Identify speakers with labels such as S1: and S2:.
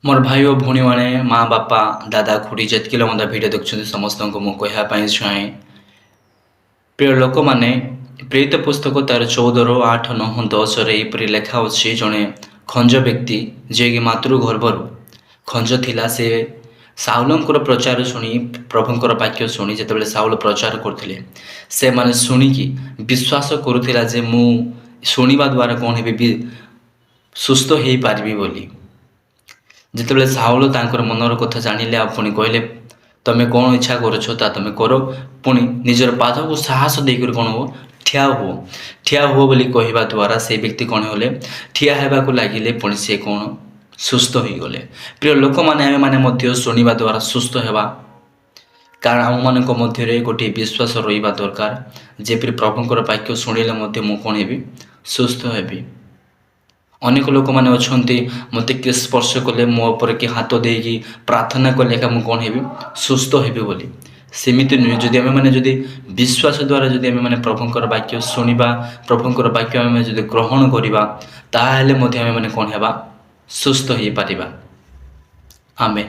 S1: मोर भाई और भौणी मैंने माँ बापा दादा खुड़ी जितके मत भिड देखुं समस्त को मुझे कहवाई चाहे प्रिय लोक मैंने प्रेरित पुस्तक तार 14:8-9-10 यहपरी लेखा अच्छी जड़े खंज व्यक्ति जे कि मातृगर्भर खंज थिला से साउलंकर प्रचार शुणी प्रभुंकर वाक्य शुणी जिते साउल प्रचार करते से माने शुणिकी विश्वास करुला जे मु शुणा द्वारा कौन हे सुस्थ हो पारि बोली जितेबाला साउल तांकर मनर कथा जानिले आ पुणी कहले तमें कौन इच्छा करा तुम कर पुणी निजर पाद को साहस देकर कौन हो ठिया हुओ बोली कहवा द्वारा से व्यक्ति कौन होले ठिया हेबाकू लगिले पुणी से कौन सुस्थ हो गले। प्रिय लोक मैंने शुणा द्वारा सुस्थ हेबा कारण आम मान मध्य गोटे विश्वास रहा दरकार जेपरी प्रभुंर वाक्य शुणिले मु कौन हेबी सुस्थ हेबी। अनेक लोक मैंने अच्छा मत किए स्पर्श कले मोपर कि हाथ देकी प्रार्थना कले का मुझे कौन हेबी सुस्थ हेबी बोली सेमिति नुहे जदि आम मैंने जदि विश्वास द्वारा जदि आम मैंने प्रभुंर वाक्य शुणा प्रभुंर वाक्य आम जदि ग्रहण करवा ताहेले आम मैंने कौन हेबा सुस्थ हो पारिबा। आमेन।